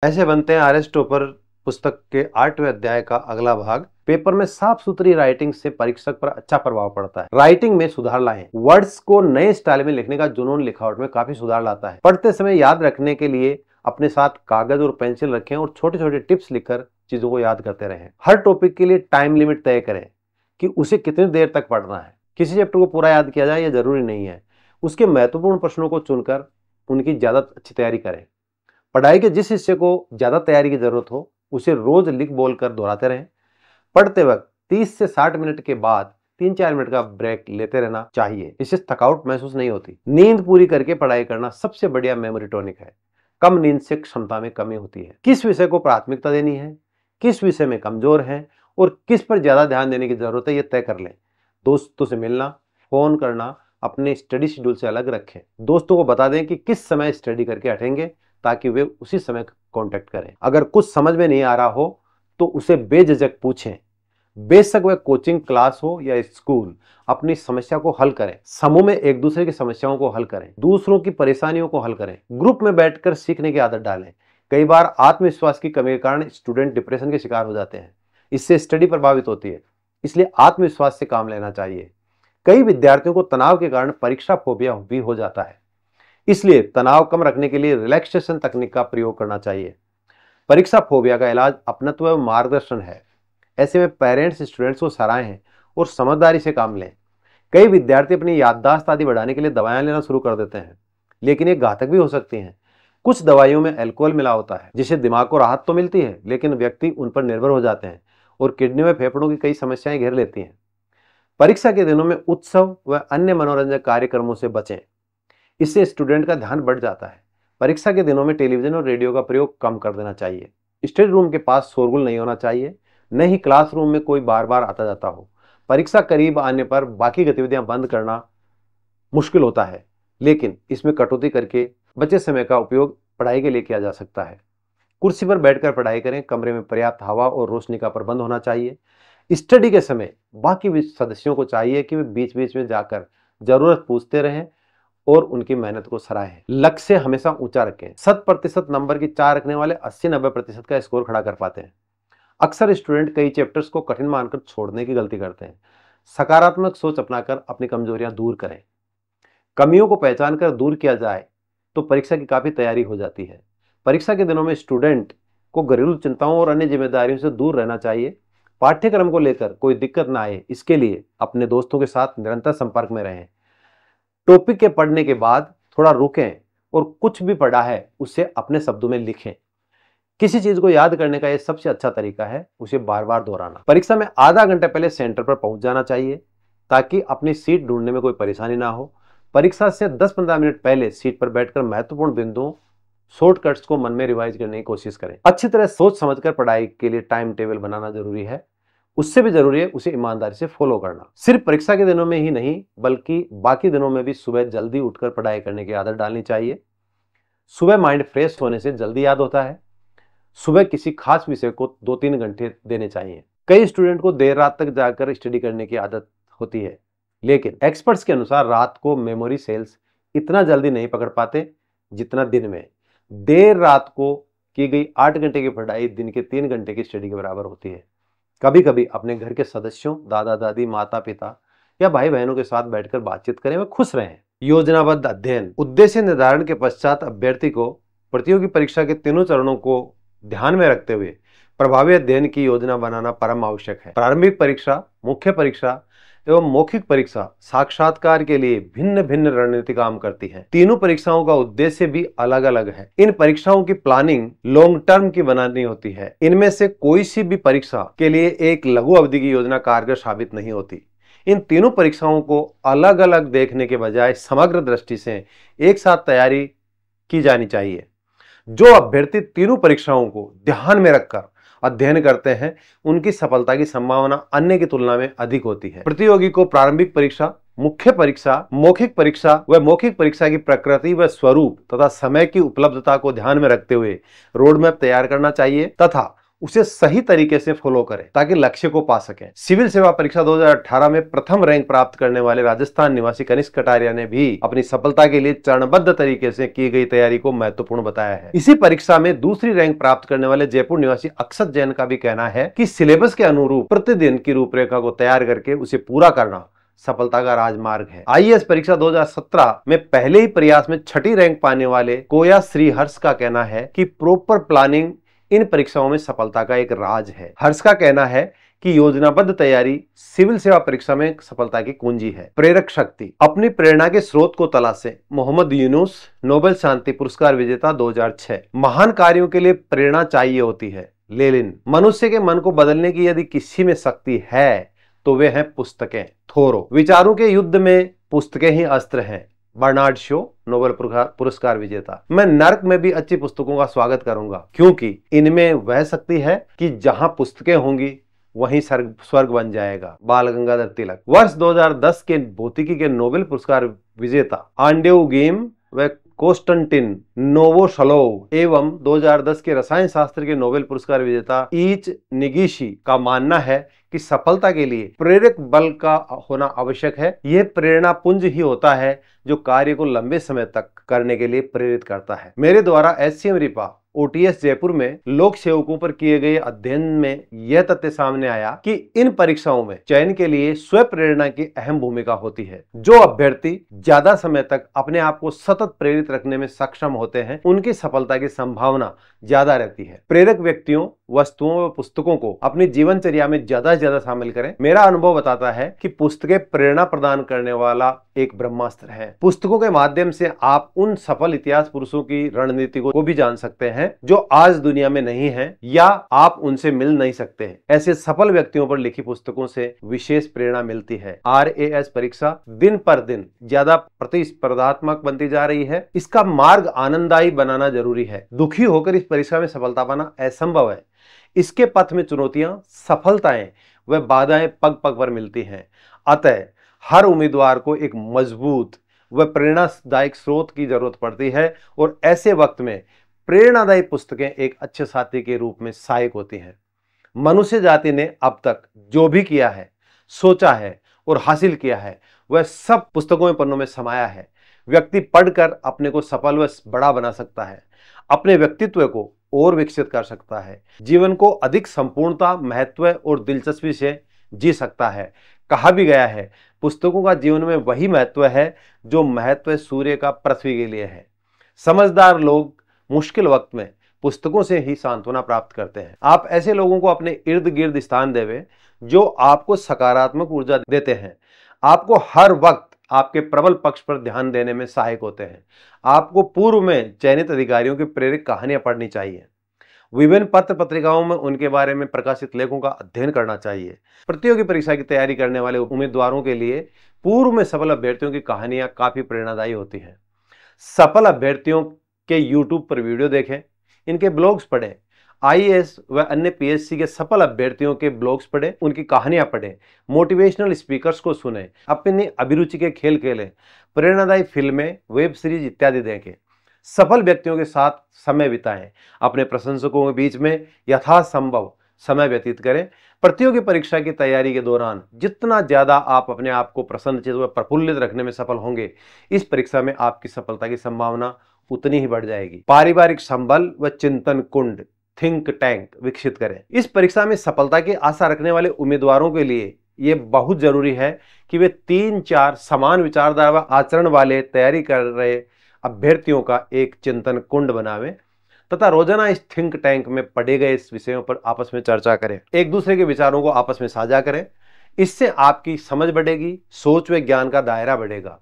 ऐसे बनते हैं आर.एस. टॉपर पुस्तक के 8वें अध्याय का अगला भाग। पेपर में साफ सुथरी राइटिंग से परीक्षक पर अच्छा प्रभाव पड़ता है। राइटिंग में सुधार लाएं। वर्ड्स को नए स्टाइल में लिखने का जुनून लिखावट में काफी सुधार लाता है। पढ़ते समय याद रखने के लिए अपने साथ कागज और पेंसिल रखें और छोटे छोटे टिप्स लिखकर चीजों को याद करते रहें। हर टॉपिक के लिए टाइम लिमिट तय करें कि उसे कितनी देर तक पढ़ना है। किसी चैप्टर को पूरा याद किया जाए यह जरूरी नहीं है। उसके महत्वपूर्ण प्रश्नों को चुनकर उनकी ज्यादा अच्छी तैयारी करें। पढ़ाई के जिस हिस्से को ज्यादा तैयारी की जरूरत हो उसे रोज लिख बोल कर दोहराते रहें। पढ़ते वक्त 30 से 60 मिनट के बाद 3-4 मिनट का ब्रेक लेते रहना चाहिए। इससे थकावट महसूस नहीं होती। नींद पूरी करके पढ़ाई करना सबसे बढ़िया मेमोरी टॉनिक है। कम नींद से क्षमता में कमी होती है। किस विषय को प्राथमिकता देनी है, किस विषय में कमजोर है और किस पर ज्यादा ध्यान देने की जरूरत है, यह तय कर लें। दोस्तों से मिलना, फोन करना अपने स्टडी शेड्यूल से अलग रखें। दोस्तों को बता दें कि किस समय स्टडी करके हटेंगे ताकि वे उसी समय कांटेक्ट करें। अगर कुछ समझ में नहीं आ रहा हो तो उसे बेझिझक पूछें। बेशक वह कोचिंग क्लास हो या स्कूल, अपनी समस्या को हल करें। समूह में एक दूसरे की समस्याओं को हल करें, दूसरों की परेशानियों को हल करें। ग्रुप में बैठकर सीखने की आदत डालें। कई बार आत्मविश्वास की कमी के कारण स्टूडेंट डिप्रेशन के शिकार हो जाते हैं। इससे स्टडी प्रभावित होती है, इसलिए आत्मविश्वास से काम लेना चाहिए। कई विद्यार्थियों को तनाव के कारण परीक्षा फोबिया भी हो जाता है, इसलिए तनाव कम रखने के लिए रिलैक्सेशन तकनीक का प्रयोग करना चाहिए। परीक्षा फोबिया का इलाज अपनत्व व मार्गदर्शन है। ऐसे में पेरेंट्स स्टूडेंट्स को सराहें और समझदारी से काम लें। कई विद्यार्थी अपनी याददाश्त आदि बढ़ाने के लिए दवाएं लेना शुरू कर देते हैं, लेकिन ये घातक भी हो सकती हैं। कुछ दवाइयों में अल्कोहल मिला होता है, जिससे दिमाग को राहत तो मिलती है, लेकिन व्यक्ति उन पर निर्भर हो जाते हैं और किडनी में फेफड़ों की कई समस्याएं घेर लेती हैं। परीक्षा के दिनों में उत्सव व अन्य मनोरंजक कार्यक्रमों से बचें। इससे स्टूडेंट का ध्यान बढ़ जाता है। परीक्षा के दिनों में टेलीविजन और रेडियो का प्रयोग कम कर देना चाहिए। स्टडी रूम के पास शोरगुल नहीं होना चाहिए, न ही क्लासरूम में कोई बार बार आता जाता हो। परीक्षा करीब आने पर बाकी गतिविधियां बंद करना मुश्किल होता है, लेकिन इसमें कटौती करके बचे समय का उपयोग पढ़ाई के लिए किया जा सकता है। कुर्सी पर बैठकर पढ़ाई करें। कमरे में पर्याप्त हवा और रोशनी का प्रबंध होना चाहिए। स्टडी के समय बाकी सदस्यों को चाहिए कि वे बीच बीच में जाकर जरूरत पूछते रहें और उनकी मेहनत को सराहें। लक्ष्य हमेशा ऊंचा रखें। 100% नंबर की 4 रखने वाले 80-90% का स्कोर खड़ा कर पाते हैं। अक्सर स्टूडेंट कई चैप्टर्स को कठिन मानकर छोड़ने की गलती करते हैं। सकारात्मक सोच अपनाकर अपनी कमजोरियां दूर करें। कमियों को पहचान कर दूर किया जाए तो परीक्षा की काफी तैयारी हो जाती है। परीक्षा के दिनों में स्टूडेंट को घरेलू चिंताओं और अन्य जिम्मेदारियों से दूर रहना चाहिए। पाठ्यक्रम को लेकर कोई दिक्कत ना आए, इसके लिए अपने दोस्तों के साथ निरंतर संपर्क में रहें। टॉपिक के पढ़ने के बाद थोड़ा रुकें और कुछ भी पढ़ा है उसे अपने शब्दों में लिखें। किसी चीज को याद करने का यह सबसे अच्छा तरीका है उसे बार बार दोहराना। परीक्षा में आधा घंटा पहले सेंटर पर पहुंच जाना चाहिए ताकि अपनी सीट ढूंढने में कोई परेशानी ना हो। परीक्षा से 10-15 मिनट पहले सीट पर बैठकर महत्वपूर्ण बिंदुओं, शॉर्टकट्स को मन में रिवाइज करने की कोशिश करें। अच्छी तरह सोच समझकर पढ़ाई के लिए टाइम टेबल बनाना जरूरी है। उससे भी जरूरी है उसे ईमानदारी से फॉलो करना। सिर्फ परीक्षा के दिनों में ही नहीं बल्कि बाकी दिनों में भी सुबह जल्दी उठकर पढ़ाई करने की आदत डालनी चाहिए। सुबह माइंड फ्रेश होने से जल्दी याद होता है। सुबह किसी खास विषय को 2-3 घंटे देने चाहिए। कई स्टूडेंट को देर रात तक जाकर स्टडी करने की आदत होती है, लेकिन एक्सपर्ट्स के अनुसार रात को मेमोरी सेल्स इतना जल्दी नहीं पकड़ पाते जितना दिन में। देर रात को की गई 8 घंटे की पढ़ाई दिन के 3 घंटे की स्टडी के बराबर होती है। कभी कभी अपने घर के सदस्यों, दादा दादी, माता पिता या भाई बहनों के साथ बैठकर बातचीत करें व खुश रहें। योजनाबद्ध अध्ययन। उद्देश्य निर्धारण के पश्चात अभ्यर्थी को प्रतियोगी परीक्षा के तीनों चरणों को ध्यान में रखते हुए प्रभावी अध्ययन की योजना बनाना परम आवश्यक है। प्रारंभिक परीक्षा, मुख्य परीक्षा एवं मौखिक परीक्षा साक्षात्कार के लिए भिन्न भिन्न रणनीति काम करती है। तीनों परीक्षाओं का उद्देश्य भी अलग अलग है। इन परीक्षाओं की प्लानिंग लॉन्ग टर्म की बनानी होती है। इनमें से कोई सी भी परीक्षा के लिए एक लघु अवधि की योजना कारगर साबित नहीं होती। इन तीनों परीक्षाओं को अलग अलग देखने के बजाय समग्र दृष्टि से एक साथ तैयारी की जानी चाहिए। जो अभ्यर्थी तीनों परीक्षाओं को ध्यान में रखकर अध्ययन करते हैं उनकी सफलता की संभावना अन्य की तुलना में अधिक होती है। प्रतियोगी को प्रारंभिक परीक्षा, मुख्य परीक्षा, मौखिक परीक्षा व मौखिक परीक्षा की प्रकृति व स्वरूप तथा समय की उपलब्धता को ध्यान में रखते हुए रोड मैप तैयार करना चाहिए तथा उसे सही तरीके से फॉलो करें ताकि लक्ष्य को पा सकें। सिविल सेवा परीक्षा 2018 में प्रथम रैंक प्राप्त करने वाले राजस्थान निवासी कनिष्क कटारिया ने भी अपनी सफलता के लिए चरणबद्ध तरीके से की गई तैयारी को महत्वपूर्ण बताया है। इसी परीक्षा में दूसरी रैंक प्राप्त करने वाले जयपुर निवासी अक्षत जैन का भी कहना है कि सिलेबस के अनुरूप प्रतिदिन की रूपरेखा को तैयार करके उसे पूरा करना सफलता का राजमार्ग है। आईएएस परीक्षा 2017 में पहले ही प्रयास में छठी रैंक पाने वाले कोया श्री हर्ष का कहना है कि प्रॉपर प्लानिंग इन परीक्षाओं में सफलता का एक राज है। हर्ष का कहना है कि योजनाबद्ध तैयारी सिविल सेवा परीक्षा में सफलता की कुंजी है। प्रेरक शक्ति, अपनी प्रेरणा के स्रोत को तलाशें। मोहम्मद यूनुस, नोबेल शांति पुरस्कार विजेता 2006। महान कार्यों के लिए प्रेरणा चाहिए होती है। लेनिन, मनुष्य के मन को बदलने की यदि किसी में शक्ति है तो वे हैं पुस्तकें। थोरो, विचारों के युद्ध में पुस्तकें ही अस्त्र हैं। बर्नार्ड शो, नोबेल पुरस्कार विजेता। मैं नर्क में भी अच्छी पुस्तकों का स्वागत करूंगा क्योंकि इनमें वह शक्ति है कि जहां पुस्तकें होंगी वहीं स्वर्ग बन जाएगा। बाल गंगाधर तिलक। वर्ष 2010 के भौतिकी के नोबेल पुरस्कार विजेता आंड्रेव गेम व कोस्टंटिन नोवोशलोव एवं 2010 के रसायन शास्त्र के नोबेल पुरस्कार विजेता ईच निगिशी का मानना है कि सफलता के लिए प्रेरक बल का होना आवश्यक है। यह प्रेरणा पुंज ही होता है जो कार्य को लंबे समय तक करने के लिए प्रेरित करता है। मेरे द्वारा एससीएम रिपा ओटीएस जयपुर में लोक सेवकों पर किए गए अध्ययन में यह तथ्य सामने आया कि इन परीक्षाओं में चयन के लिए स्व प्रेरणा की अहम भूमिका होती है। जो अभ्यर्थी ज्यादा समय तक अपने आप को सतत प्रेरित रखने में सक्षम होते हैं उनकी सफलता की संभावना ज्यादा रहती है। प्रेरक व्यक्तियों, वस्तुओं व पुस्तकों को अपनी जीवनचर्या में ज्यादा से ज्यादा शामिल करें। मेरा अनुभव बताता है कि पुस्तकें प्रेरणा प्रदान करने वाला एक ब्रह्मास्त्र है। पुस्तकों के माध्यम से आप उन सफल इतिहास पुरुषों की रणनीति को भी जान सकते हैं जो आज दुनिया में नहीं है या आप उनसे मिल नहीं सकते हैं। ऐसे सफल व्यक्तियों पर लिखी पुस्तकों से विशेष प्रेरणा मिलती है। आरएएस परीक्षा दिन पर दिन ज्यादा प्रतिस्पर्धात्मक बनती जा रही है। इसका मार्ग आनंददायी बनाना जरूरी है। दुखी होकर इस परीक्षा में सफलता पाना असंभव है। इसके पथ में चुनौतियां, सफलताएं व बाधाएं पग पग पर मिलती हैं। अतः हर उम्मीदवार को एक मजबूत व प्रेरणादायक स्रोत की जरूरत पड़ती है और ऐसे वक्त में प्रेरणादायी पुस्तकें एक अच्छे साथी के रूप में सहायक होती हैं। मनुष्य जाति ने अब तक जो भी किया है, सोचा है और हासिल किया है वह सब पुस्तकों में पन्नों में समाया है। व्यक्ति पढ़कर अपने को सफल व बड़ा बना सकता है, अपने व्यक्तित्व को और विकसित कर सकता है, जीवन को अधिक संपूर्णता, महत्व और दिलचस्पी से जी सकता है। कहा भी गया है, पुस्तकों का जीवन में वही महत्व है जो महत्व सूर्य का पृथ्वी के लिए है। समझदार लोग मुश्किल वक्त में पुस्तकों से ही सांत्वना प्राप्त करते हैं। आप ऐसे लोगों को अपने इर्द गिर्द स्थान देवें जो आपको सकारात्मक ऊर्जा देते हैं, आपको हर वक्त आपके प्रबल पक्ष पर ध्यान देने में सहायक होते हैं। आपको पूर्व में चयनित अधिकारियों की प्रेरक कहानियां पढ़नी चाहिए। विभिन्न पत्र पत्रिकाओं में उनके बारे में प्रकाशित लेखों का अध्ययन करना चाहिए। प्रतियोगी परीक्षा की तैयारी करने वाले उम्मीदवारों के लिए पूर्व में सफल अभ्यर्थियों की कहानियां काफी प्रेरणादायी होती हैं। सफल अभ्यर्थियों के यूट्यूब पर वीडियो देखें, इनके ब्लॉग्स पढ़ें। आईएएस व अन्य पीएससी के सफल अभ्यर्थियों के ब्लॉग्स पढ़ें, उनकी कहानियां पढ़ें, मोटिवेशनल स्पीकर्स को सुनें, अपनी अभिरुचि के खेल खेलें, प्रेरणादायी फिल्में, वेब सीरीज इत्यादि देखें। सफल व्यक्तियों के साथ समय बिताएं, अपने प्रशंसकों के बीच में यथासंभव समय व्यतीत करें। प्रतियोगी परीक्षा की तैयारी के दौरान जितना ज्यादा आप अपने आप को प्रसन्नचित्त व प्रफुल्लित रखने में सफल होंगे, इस परीक्षा में आपकी सफलता की संभावना उतनी ही बढ़ जाएगी। पारिवारिक संबल व चिंतन कुंड, थिंक टैंक विकसित करें। इस परीक्षा में सफलता की आशा रखने वाले उम्मीदवारों के लिए यह बहुत जरूरी है कि वे 3-4 समान विचारधारा व आचरण वाले तैयारी कर रहे अभ्यर्थियों का एक चिंतन कुंड बनावें तथा रोजाना इस थिंक टैंक में पढ़े गए इस विषयों पर आपस में चर्चा करें। एक दूसरे के विचारों को आपस में साझा करें। इससे आपकी समझ बढ़ेगी, सोच व ज्ञान का दायरा बढ़ेगा,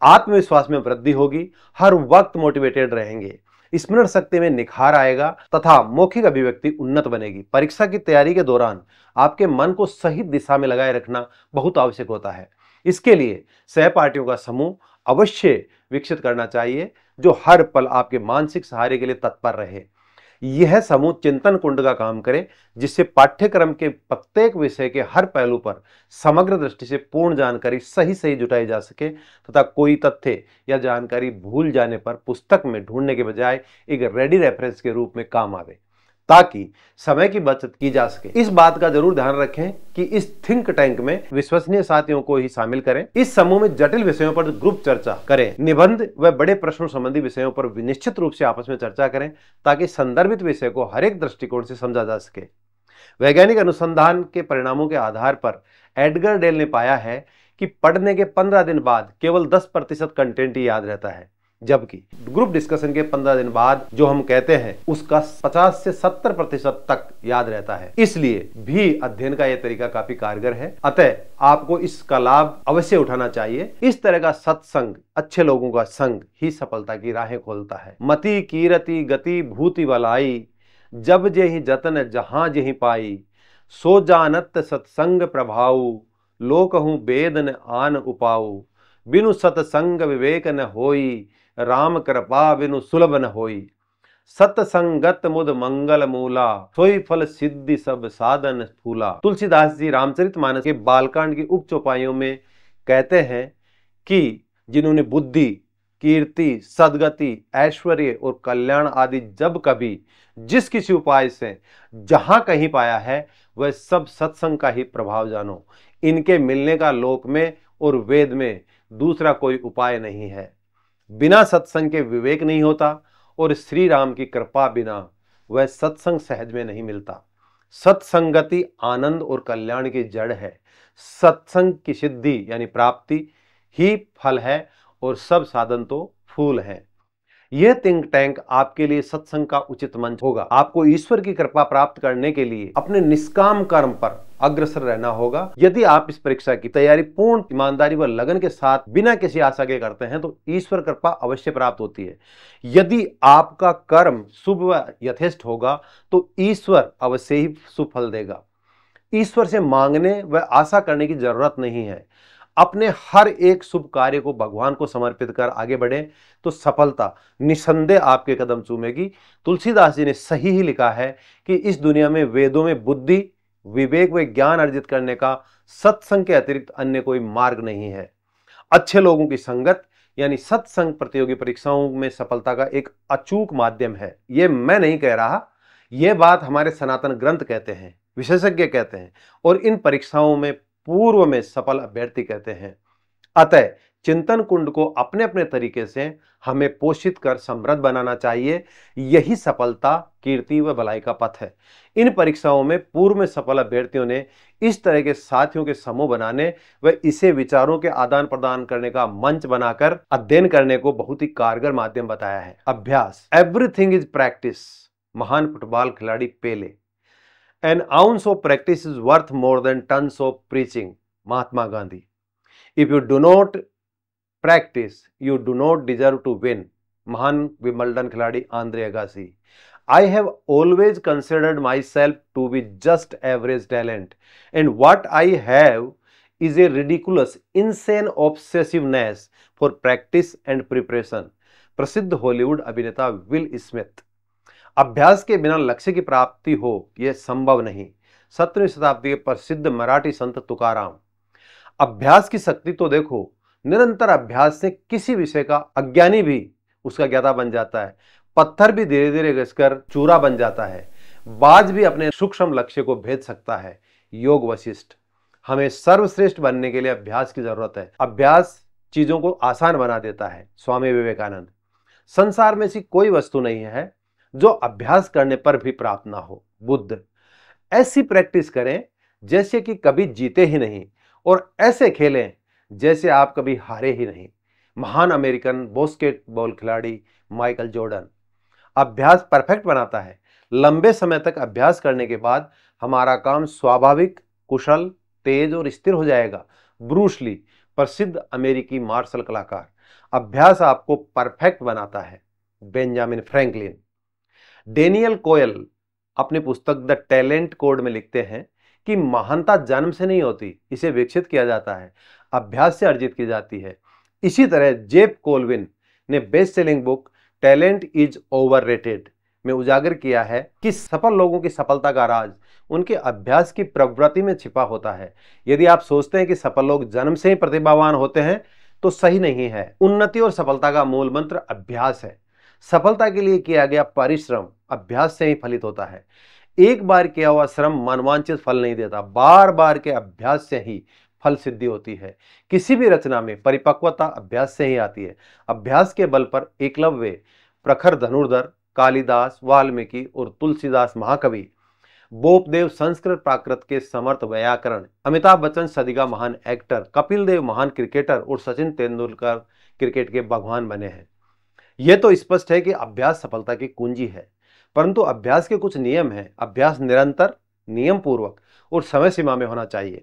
आत्मविश्वास में वृद्धि होगी, हर वक्त मोटिवेटेड रहेंगे, स्मरण शक्ति में निखार आएगा तथा मौखिक अभिव्यक्ति उन्नत बनेगी। परीक्षा की तैयारी के दौरान आपके मन को सही दिशा में लगाए रखना बहुत आवश्यक होता है। इसके लिए सहपाठियों का समूह अवश्य विकसित करना चाहिए जो हर पल आपके मानसिक सहारे के लिए तत्पर रहे। यह समूह चिंतन कुंड का काम करे जिससे पाठ्यक्रम के प्रत्येक विषय के हर पहलू पर समग्र दृष्टि से पूर्ण जानकारी सही जुटाई जा सके तथा कोई तथ्य या जानकारी भूल जाने पर पुस्तक में ढूंढने के बजाय एक रेडी रेफरेंस के रूप में काम आवे, ताकि समय की बचत की जा सके। इस बात का जरूर ध्यान रखें कि इस थिंक टैंक में विश्वसनीय साथियों को ही शामिल करें। इस समूह में जटिल विषयों पर ग्रुप चर्चा करें। निबंध व बड़े प्रश्नों संबंधी विषयों पर निश्चित रूप से आपस में चर्चा करें ताकि संदर्भित विषय को हर एक दृष्टिकोण से समझा जा सके। वैज्ञानिक अनुसंधान के परिणामों के आधार पर एडगर डेल ने पाया है कि पढ़ने के 15 दिन बाद केवल 10% कंटेंट ही याद रहता है, जबकि ग्रुप डिस्कशन के 15 दिन बाद जो हम कहते हैं उसका 50 से 70% तक याद रहता है। इसलिए भी अध्ययन का यह तरीका काफी कारगर है। अतः आपको इसका लाभ अवश्य उठाना चाहिए। इस तरह का सत्संग, अच्छे लोगों का संग ही सफलता की राहें खोलता है। मति कीरति गति भूति बलाई, जब जेहि जतन जहां जेहि पाई, सो जानत सत्संग प्रभाऊ, लोकहु वेद न आन उपाऊ, बिनु सत्संग विवेक न होई, राम कृपा बिनु सुलभ न होई, सत्संगत मुद मंगल मूला, सोई फल सिद्धि सब साधन फूला। तुलसीदास जी रामचरितमानस के बालकांड की उप चौपाइयों में कहते हैं कि जिन्होंने बुद्धि, कीर्ति, सदगति, ऐश्वर्य और कल्याण आदि जब कभी जिस किसी उपाय से जहां कहीं पाया है, वह सब सत्संग का ही प्रभाव जानो। इनके मिलने का लोक में और वेद में दूसरा कोई उपाय नहीं है। बिना सत्संग के विवेक नहीं होता और श्री राम की कृपा बिना वह सत्संग सहज में नहीं मिलता। सत्संगति आनंद और कल्याण की जड़ है। सत्संग की सिद्धि यानी प्राप्ति ही फल है और सब साधन तो फूल हैं। यह थिंक टैंक आपके लिए सत्संग का उचित मंच होगा। आपको ईश्वर की कृपा प्राप्त करने के लिए अपने निष्काम कर्म पर अग्रसर रहना होगा। यदि आप इस परीक्षा की तैयारी पूर्ण ईमानदारी व लगन के साथ बिना किसी आशा के करते हैं तो ईश्वर कृपा अवश्य प्राप्त होती है। यदि आपका कर्म शुभ व यथेष्ट होगा तो ईश्वर अवश्य ही शुभ फल देगा। ईश्वर से मांगने व आशा करने की जरूरत नहीं है। अपने हर एक शुभ कार्य को भगवान को समर्पित कर आगे बढ़े तो सफलता निसंदेह आपके कदम चूमेगी। तुलसीदास जी ने सही ही लिखा है कि इस दुनिया में वेदों में बुद्धि, विवेक व ज्ञान अर्जित करने का सत्संग के अतिरिक्त अन्य कोई मार्ग नहीं है। अच्छे लोगों की संगत यानी सत्संग प्रतियोगी परीक्षाओं में सफलता का एक अचूक माध्यम है। ये मैं नहीं कह रहा, यह बात हमारे सनातन ग्रंथ कहते हैं, विशेषज्ञ कहते हैं और इन परीक्षाओं में पूर्व में सफल अभ्यर्थी कहते हैं। अतः चिंतन कुंड को अपने अपने तरीके से हमें पोषित कर समृद्ध बनाना चाहिए। यही सफलता, कीर्ति व भलाई का पथ है। इन परीक्षाओं में पूर्व में सफल अभ्यर्थियों ने इस तरह के साथियों के समूह बनाने व इसे विचारों के आदान प्रदान करने का मंच बनाकर अध्ययन करने को बहुत ही कारगर माध्यम बताया है। अभ्यास, एवरीथिंग इज प्रैक्टिस। महान फुटबॉल खिलाड़ी पेले। An ounce of practice is worth more than tons of preaching. Mahatma Gandhi. If you do not practice, you do not deserve to win. महान विंबलडन खिलाड़ी Andre Agassi. I have always considered myself to be just average talent, and what I have is a ridiculous, insane obsessiveness for practice and preparation. प्रसिद्ध Hollywood अभिनेता will Smith. अभ्यास के बिना लक्ष्य की प्राप्ति हो यह संभव नहीं। 17वीं शताब्दी के प्रसिद्ध मराठी संत तुकाराम। अभ्यास की शक्ति तो देखो, निरंतर अभ्यास से किसी विषय का अज्ञानी भी उसका ज्ञाता बन जाता है। पत्थर भी धीरे धीरे घिसकर चूरा बन जाता है। बाज भी अपने सूक्ष्म लक्ष्य को भेद सकता है। योग वशिष्ठ। हमें सर्वश्रेष्ठ बनने के लिए अभ्यास की जरूरत है। अभ्यास चीजों को आसान बना देता है। स्वामी विवेकानंद। संसार में ऐसी कोई वस्तु नहीं है जो अभ्यास करने पर भी प्राप्त ना हो। बुद्ध। ऐसी प्रैक्टिस करें जैसे कि कभी जीते ही नहीं और ऐसे खेलें जैसे आप कभी हारे ही नहीं। महान अमेरिकन बास्केटबॉल खिलाड़ी माइकल जॉर्डन। अभ्यास परफेक्ट बनाता है। लंबे समय तक अभ्यास करने के बाद हमारा काम स्वाभाविक, कुशल, तेज और स्थिर हो जाएगा। Bruce Lee. प्रसिद्ध अमेरिकी मार्शल कलाकार। अभ्यास आपको परफेक्ट बनाता है। Benjamin Franklin. डेनियल कोयल अपनी पुस्तक द टैलेंट कोड में लिखते हैं कि महानता जन्म से नहीं होती, इसे विकसित किया जाता है, अभ्यास से अर्जित की जाती है। इसी तरह जेफ कोल्विन ने best selling book talent is overrated में उजागर किया है कि सफल लोगों की सफलता का राज उनके अभ्यास की प्रवृत्ति में छिपा होता है। यदि आप सोचते हैं कि सफल लोग जन्म से ही प्रतिभावान होते हैं तो सही नहीं है। उन्नति और सफलता का मूल मंत्र अभ्यास है। सफलता के लिए किया गया परिश्रम अभ्यास से ही फलित होता है। एक बार किया हुआ श्रम मनवांछित फल नहीं देता, बार बार के अभ्यास से ही फल सिद्धि होती है। किसी भी रचना में परिपक्वता अभ्यास से ही आती है। अभ्यास के बल पर एकलव्य, प्रखर धनुर्धर, कालिदास, वाल्मीकि और तुलसीदास महाकवि, बोपदेव संस्कृत प्राकृत के समर्थ व्याकरण, अमिताभ बच्चन सदी का महान एक्टर, कपिल देव महान क्रिकेटर और सचिन तेंदुलकर क्रिकेट के भगवान बने हैं। यह तो स्पष्ट है कि अभ्यास सफलता की कुंजी है, परंतु अभ्यास के कुछ नियम हैं। अभ्यास निरंतर, नियम पूर्वक और समय सीमा में होना चाहिए।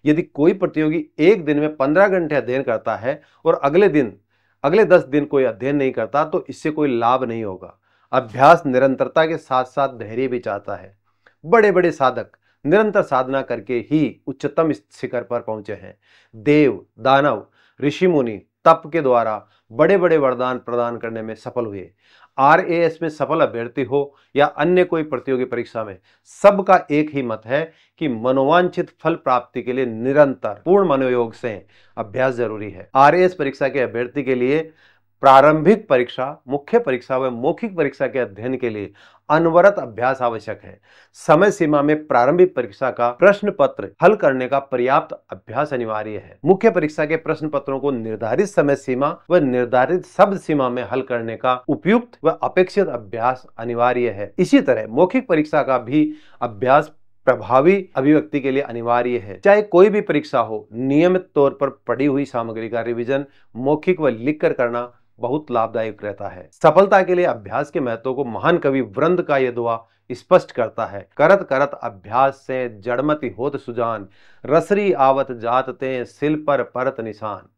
यदि कोई प्रतियोगी एक दिन में 15 घंटे अध्ययन करता है और अगले 10 दिन कोई अध्ययन नहीं करता तो इससे कोई लाभ नहीं होगा। अभ्यास निरंतरता के साथ साथ धैर्य भी चाहता है। बड़े बड़े साधक निरंतर साधना करके ही उच्चतम शिखर पर पहुंचे हैं। देव, दानव, ऋषि मुनि तप के द्वारा बड़े बड़े वरदान प्रदान करने में सफल हुए। आरएएस में सफल अभ्यर्थी हो या अन्य कोई प्रतियोगी परीक्षा में, सबका एक ही मत है कि मनोवांछित फल प्राप्ति के लिए निरंतर पूर्ण मनोयोग से अभ्यास जरूरी है। आरएएस परीक्षा के अभ्यर्थी के लिए प्रारंभिक परीक्षा, मुख्य परीक्षा व मौखिक परीक्षा के अध्ययन के लिए अनवरत अभ्यास आवश्यक है। समय सीमा में प्रारंभिक परीक्षा का प्रश्न पत्र हल करने का पर्याप्त अभ्यास अनिवार्य है। मुख्य परीक्षा के प्रश्न पत्रों को निर्धारित समय सीमा व निर्धारित शब्द सीमा में हल करने का उपयुक्त व अपेक्षित अभ्यास अनिवार्य है। इसी तरह मौखिक परीक्षा का भी अभ्यास प्रभावी अभिव्यक्ति के लिए अनिवार्य है। चाहे कोई भी परीक्षा हो, नियमित तौर पर पढ़ी हुई सामग्री का रिवीजन मौखिक व लिखकर करना बहुत लाभदायक रहता है। सफलता के लिए अभ्यास के महत्व को महान कवि वृंद का यह दुआ स्पष्ट करता है। करत करत अभ्यास से जड़मति होत सुजान, रसरी आवत जात ते सिल पर परत निशान।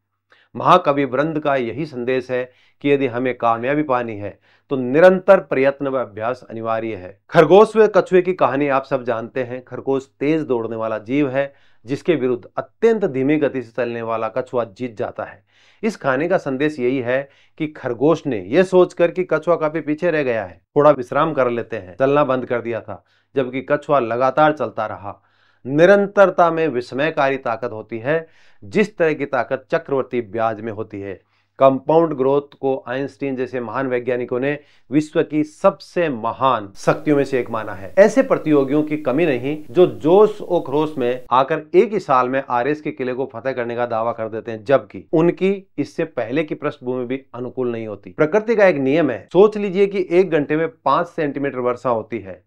महाकवि वृंद का यही संदेश है कि यदि हमें कामयाबी पानी है तो निरंतर प्रयत्न व अभ्यास अनिवार्य है। खरगोश व कछुए की कहानी आप सब जानते हैं। खरगोश तेज दौड़ने वाला जीव है, जिसके विरुद्ध अत्यंत धीमी गति से चलने वाला कछुआ जीत जाता है। इस कहानी का संदेश यही है कि खरगोश ने यह सोचकर कि कछुआ काफी पीछे रह गया है, थोड़ा विश्राम कर लेते हैं, चलना बंद कर दिया था, जबकि कछुआ लगातार चलता रहा। निरंतरता में विस्मयकारी ताकत होती है, जिस तरह की ताकत चक्रवर्ती ब्याज में होती है। कंपाउंड ग्रोथ को आइंस्टीन जैसे महान वैज्ञानिकों ने विश्व की सबसे महान शक्तियों में से एक माना है। ऐसे प्रतियोगियों की कमी नहीं जो जोश और खरोश में आकर एक ही साल में आरएस के किले को फतेह करने का दावा कर देते हैं, जबकि उनकी इससे पहले की पृष्ठभूमि भी अनुकूल नहीं होती। प्रकृति का एक नियम है। सोच लीजिए कि 1 घंटे में 5 सेंटीमीटर वर्षा होती है,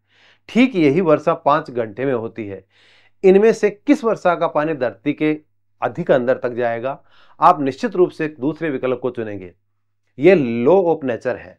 ठीक यही वर्षा 5 घंटे में होती है। इनमें से किस वर्षा का पानी धरती के अधिक अंदर तक जाएगा? आप निश्चित रूप से दूसरे विकल्प को चुनेंगे। यह लॉ ऑफ नेचर है।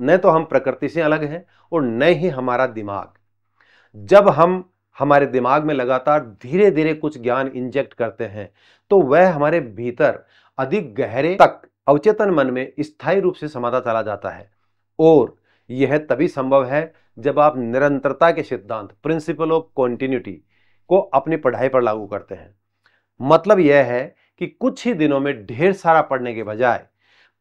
न तो हम प्रकृति से अलग हैं और न ही हमारा दिमाग। जब हम हमारे दिमाग में लगातार धीरे धीरे कुछ ज्ञान इंजेक्ट करते हैं तो वह हमारे भीतर अधिक गहरे तक अवचेतन मन में स्थायी रूप से समाता चला जाता है। और यह तभी संभव है जब आप निरंतरता के सिद्धांत, प्रिंसिपल ऑफ कॉन्टिन्यूटी को अपनी पढ़ाई पर लागू करते हैं। मतलब यह है कि कुछ ही दिनों में ढेर सारा पढ़ने के बजाय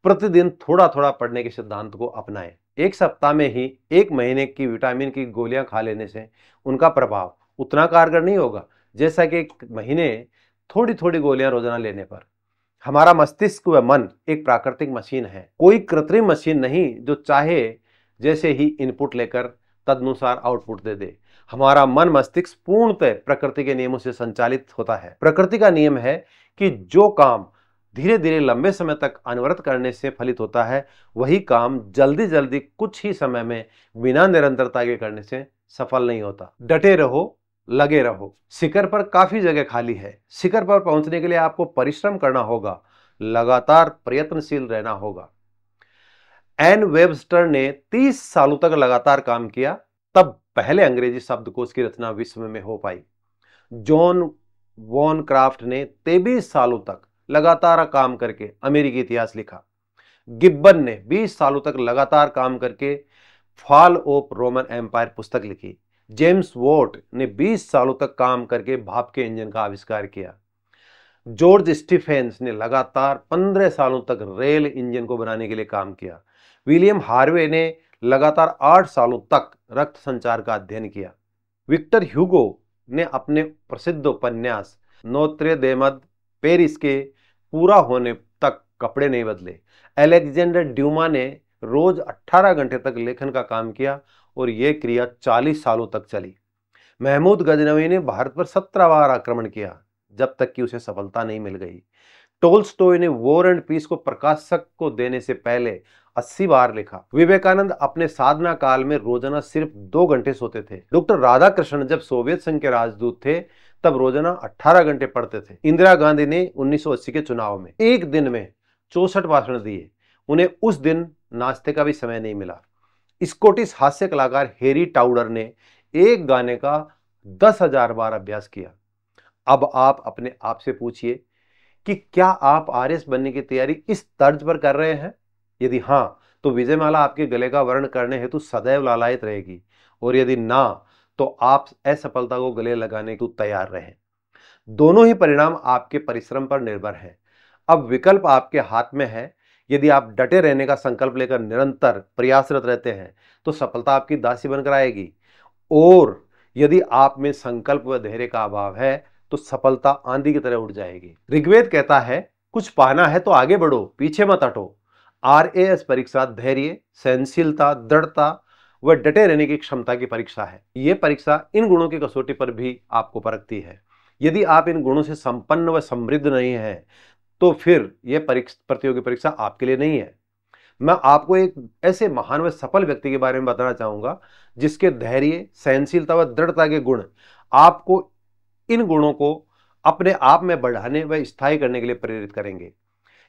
प्रतिदिन थोड़ा थोड़ा पढ़ने के सिद्धांत को अपनाएं। एक सप्ताह में ही 1 महीने की विटामिन की गोलियां खा लेने से उनका प्रभाव उतना कारगर नहीं होगा जैसा कि 1 महीने थोड़ी थोड़ी गोलियां रोजाना लेने पर। हमारा मस्तिष्क व मन एक प्राकृतिक मशीन है, कोई कृत्रिम मशीन नहीं जो चाहे जैसे ही इनपुट लेकर तदनुसार आउटपुट दे दे। हमारा मन मस्तिष्क पूर्णतः प्रकृति के नियमों से संचालित होता है। प्रकृति का नियम है कि जो काम धीरे धीरे लंबे समय तक अनवरत करने से फलित होता है, वही काम जल्दी जल्दी कुछ ही समय में बिना निरंतरता के करने से सफल नहीं होता। डटे रहो, लगे रहो। शिखर पर काफी जगह खाली है। शिखर पर पहुंचने के लिए आपको परिश्रम करना होगा, लगातार प्रयत्नशील रहना होगा। एन वेबस्टर ने 30 सालों तक लगातार काम किया, तब पहले अंग्रेजी शब्दकोश की रचना विश्व में हो पाई। जॉन वॉन क्राफ्ट ने 23 सालों तक लगातार काम करके अमेरिकी इतिहास लिखा। गिब्बन ने 20 सालों तक लगातार काम करके फॉल ऑफ रोमन एम्पायर पुस्तक लिखी। जेम्स वॉट ने 20 सालों तक काम करके भाप के इंजन का आविष्कार किया। जॉर्ज स्टीफेंस ने लगातार 15 सालों तक रेल इंजन को बनाने के लिए काम किया। विलियम हार्वे ने लगातार 8 सालों तक रक्त संचार का अध्ययन किया। विक्टर ह्यूगो ने अपने प्रसिद्ध उपन्यास नोत्रे देम पेरिस के पूरा होने तक कपड़े नहीं बदले। अलेक्जेंडर ड्यूमा ने रोज 18 घंटे तक लेखन का काम किया और यह क्रिया 40 सालों तक चली। महमूद गजनवी ने भारत पर 17 बार आक्रमण किया जब तक कि उसे सफलता नहीं मिल गई। टोल्स्टॉय ने वॉर एंड पीस को प्रकाशक को देने से पहले 80 बार लिखा। विवेकानंद अपने साधना काल में रोजाना सिर्फ 2 घंटे सोते थे। डॉक्टर राधाकृष्णन जब सोवियत संघ के राजदूत थे तब रोजाना 18 घंटे पढ़ते थे। इंदिरा गांधी ने 1980 के चुनाव में एक दिन में 64 भाषण दिए। उन्हें उस दिन नाश्ते का भी समय नहीं मिला। स्कॉटिश हास्य कलाकार हैरी टाउडर ने एक गाने का 10,000 बार अभ्यास किया। अब आप अपने आप से पूछिए कि क्या आप आरएस बनने की तैयारी इस तर्ज पर कर रहे हैं? यदि हां, तो विजयमाला आपके गले का वर्ण करने हेतु सदैव लालायित रहेगी, और यदि ना, तो आप असफलता को गले लगाने को तैयार रहें। दोनों ही परिणाम आपके परिश्रम पर निर्भर हैं। अब विकल्प आपके हाथ में है। यदि आप डटे रहने का संकल्प लेकर निरंतर प्रयासरत रहते हैं तो सफलता आपकी दासी बनकर आएगी, और यदि आप में संकल्प व धैर्य का अभाव है तो सफलता आंधी की तरह उड़ जाएगी। ऋग्वेद कहता है, कुछ पाना है तो आगे बढ़ो, पीछे मत हटो। आरएएस परीक्षा धैर्य, सहनशीलता, दृढ़ता व डटे रहने की क्षमता की परीक्षा है। यह परीक्षा इन गुणों की कसौटी पर भी आपको परखती है। यदि आप इन गुणों से संपन्न व समृद्ध नहीं हैं तो फिर यह प्रतियोगी परीक्षा आपके लिए नहीं है। मैं आपको एक ऐसे महान व सफल व्यक्ति के बारे में बताना चाहूंगा जिसके धैर्य, सहनशीलता व दृढ़ता के गुण आपको इन गुणों को अपने आप में बढ़ाने व स्थायी करने के लिए प्रेरित करेंगे।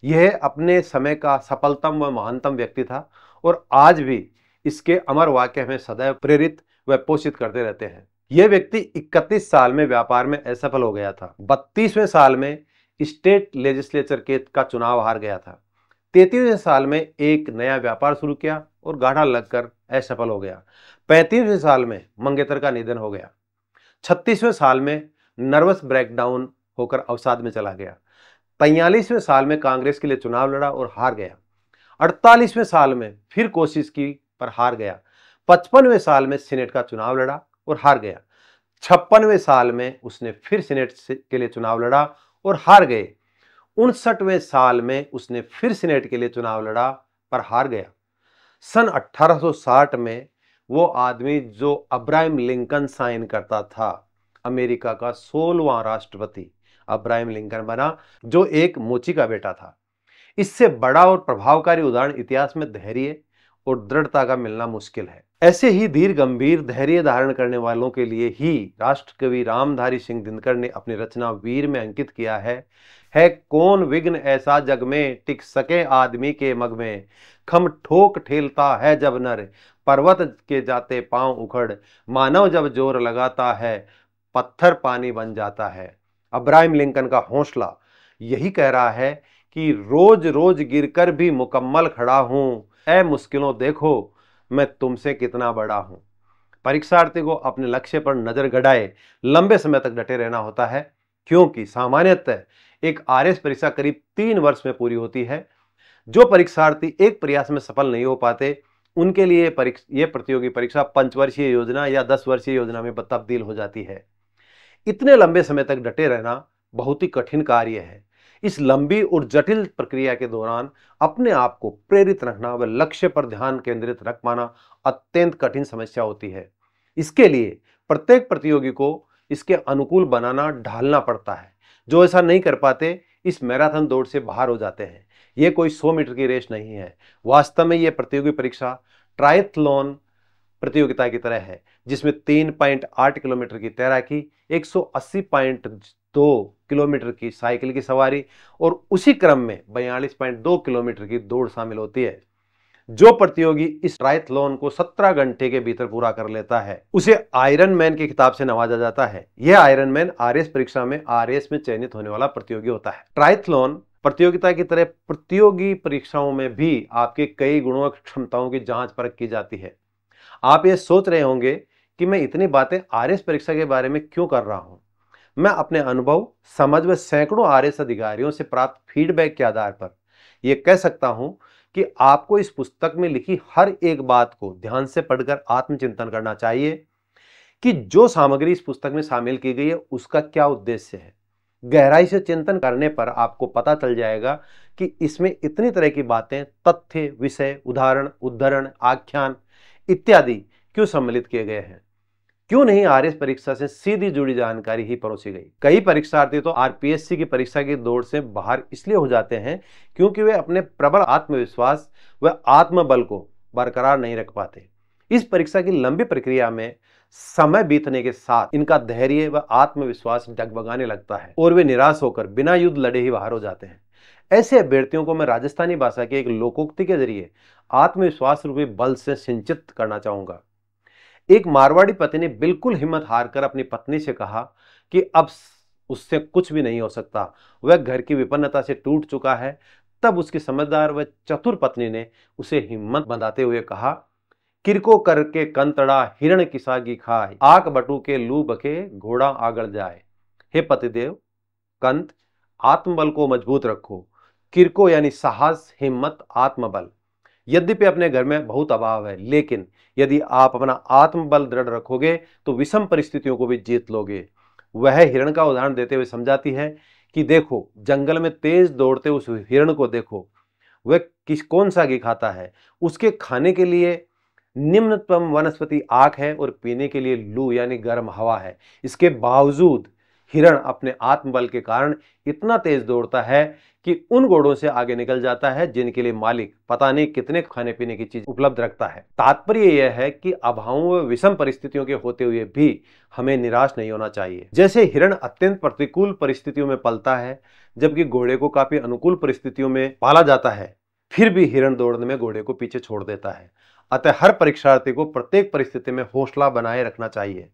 यह अपने समय का सफलतम व महानतम व्यक्ति था और आज भी इसके अमर वाक्य हमें सदैव प्रेरित व पोषित करते रहते हैं। यह व्यक्ति 31 साल में व्यापार में असफल हो गया था। 32वें साल में स्टेट लेजिस्लेचर का चुनाव हार गया था। 33वें साल में एक नया व्यापार शुरू किया और गाढ़ा लगकर असफल हो गया। 35वें साल में मंगेतर का निधन हो गया। 36वें साल में नर्वस ब्रेकडाउन होकर अवसाद में चला गया। 43वें साल में कांग्रेस के लिए चुनाव लड़ा और हार गया। 48वें साल में फिर कोशिश की पर हार गया। 55वें साल में सीनेट का चुनाव लड़ा और हार गया। 56वें साल में उसने फिर सीनेट के लिए चुनाव लड़ा और हार गए। 59वें साल में उसने फिर सीनेट के लिए चुनाव लड़ा पर हार गया। सन 1860 में वो आदमी जो अब्राहम लिंकन साइन करता था, अमेरिका का 16वां राष्ट्रपति अब्राहम लिंकन बना, जो एक मोची का बेटा था। इससे बड़ा और प्रभावकारी उदाहरण इतिहास में धैर्य और दृढ़ता का मिलना मुश्किल है। ऐसे ही धीर गंभीर धैर्य धारण करने वालों के लिए ही राष्ट्रकवि रामधारी सिंह दिनकर ने अपनी रचना वीर में अंकित किया है कौन विघ्न ऐसा जग में, टिक सके आदमी के मग में, खम ठोक ठेलता है जब नर, पर्वत के जाते पांव उखड़, मानव जब जोर लगाता है, पत्थर पानी बन जाता है। अब्राहम लिंकन का हौसला यही कह रहा है कि रोज रोज गिरकर भी मुकम्मल खड़ा हूं, ऐ मुश्किलों देखो मैं तुमसे कितना बड़ा हूं। परीक्षार्थी को अपने लक्ष्य पर नजर गड़ाए लंबे समय तक डटे रहना होता है, क्योंकि सामान्यतः एक आरएस परीक्षा करीब 3 वर्ष में पूरी होती है। जो परीक्षार्थी एक प्रयास में सफल नहीं हो पाते उनके लिए यह प्रतियोगी परीक्षा 5 वर्षीय योजना या 10 वर्षीय योजना में तब्दील हो जाती है। इतने लंबे समय तक डटे रहना बहुत ही कठिन कार्य है। इस लंबी और जटिल प्रक्रिया के दौरान अपने आप को प्रेरित रखना व लक्ष्य पर ध्यान केंद्रित रख पाना अत्यंत कठिन समस्या होती है। इसके लिए प्रत्येक प्रतियोगी को इसके अनुकूल बनाना, ढालना पड़ता है। जो ऐसा नहीं कर पाते इस मैराथन दौड़ से बाहर हो जाते हैं। यह कोई 100 मीटर की रेस नहीं है। वास्तव में यह प्रतियोगी परीक्षा ट्रायथलॉन प्रतियोगिता की तरह है, जिसमें 3.8 किलोमीटर की तैराकी, 180.2 किलोमीटर की साइकिल की सवारी और उसी क्रम में 42.2 किलोमीटर की दौड़ शामिल होती है। जो प्रतियोगी इस ट्रायथलॉन को 17 घंटे के भीतर पूरा कर लेता है उसे आयरन मैन के खिताब से नवाजा जाता है। यह आयरन मैन आरएस परीक्षा में आरएस में चयनित होने वाला प्रतियोगी होता है। ट्रायथलॉन प्रतियोगिता की तरह प्रतियोगी परीक्षाओं में भी आपके कई गुणों और क्षमताओं की जांच परख की जाती है। आप ये सोच रहे होंगे कि मैं इतनी बातें आरएस परीक्षा के बारे में क्यों कर रहा हूं। मैं अपने अनुभव, समझ व सैकड़ों आरएस अधिकारियों से प्राप्त फीडबैक के आधार पर यह कह सकता हूं कि आपको इस पुस्तक में लिखी हर एक बात को ध्यान से पढ़कर आत्मचिंतन करना चाहिए कि जो सामग्री इस पुस्तक में शामिल की गई है उसका क्या उद्देश्य है। गहराई से चिंतन करने पर आपको पता चल जाएगा कि इसमें इतनी तरह की बातें, तथ्य, विषय, उदाहरण, उद्धरण, आख्यान इत्यादि क्यों सम्मिलित किए गए हैं। क्यों नहीं आरएस परीक्षा से सीधी जुड़ी जानकारी ही परोसी गई। कई परीक्षार्थी तो आरपीएससी की परीक्षा की दौड़ से बाहर इसलिए हो जाते हैं क्योंकि वे अपने प्रबल आत्मविश्वास व आत्मबल को बरकरार नहीं रख पाते। इस परीक्षा की लंबी प्रक्रिया में समय बीतने के साथ इनका धैर्य व आत्मविश्वास डगमगाने लगता है और वे निराश होकर बिना युद्ध लड़े ही बाहर हो जाते हैं। ऐसे अभ्यर्थियों को मैं राजस्थानी भाषा की एक लोकोक्ति के जरिए आत्मविश्वास रूपी बल से सिंचित करना चाहूंगा। एक मारवाड़ी पति ने बिल्कुल हिम्मत हारकर अपनी पत्नी से कहा कि अब उससे कुछ भी नहीं हो सकता, वह घर की विपन्नता से टूट चुका है। तब उसकी समझदार व चतुर पत्नी ने उसे हिम्मत बंधाते हुए कहा, किरको करके कंतड़ा हिरण किसागी खाए, आक बटू के लू बके घोड़ा आगड़ जाए। हे पतिदेव, कंत, आत्मबल को मजबूत रखो। किरको यानी साहस, हिम्मत, आत्मबल। यद्यपि अपने घर में बहुत अभाव है, लेकिन यदि आप अपना आत्मबल दृढ़ रखोगे तो विषम परिस्थितियों को भी जीत लोगे। वह हिरण का उदाहरण देते हुए समझाती है कि देखो, जंगल में तेज दौड़ते उस हिरण को देखो, वह कौन सा घी खाता है। उसके खाने के लिए निम्नतम वनस्पति आग है और पीने के लिए लू यानी गर्म हवा है। इसके बावजूद हिरण अपने आत्मबल के कारण इतना तेज दौड़ता है कि उन घोड़ों से आगे निकल जाता है जिनके लिए मालिक पता नहीं कितने खाने पीने की चीज उपलब्ध रखता है। तात्पर्य यह है कि अभावों व विषम परिस्थितियों के होते हुए भी हमें निराश नहीं होना चाहिए। जैसे हिरण अत्यंत प्रतिकूल परिस्थितियों में पलता है, जबकि घोड़े को काफी अनुकूल परिस्थितियों में पाला जाता है, फिर भी हिरण दौड़ने में घोड़े को पीछे छोड़ देता है। अतः हर परीक्षार्थी को प्रत्येक परिस्थिति में हौसला बनाए रखना चाहिए।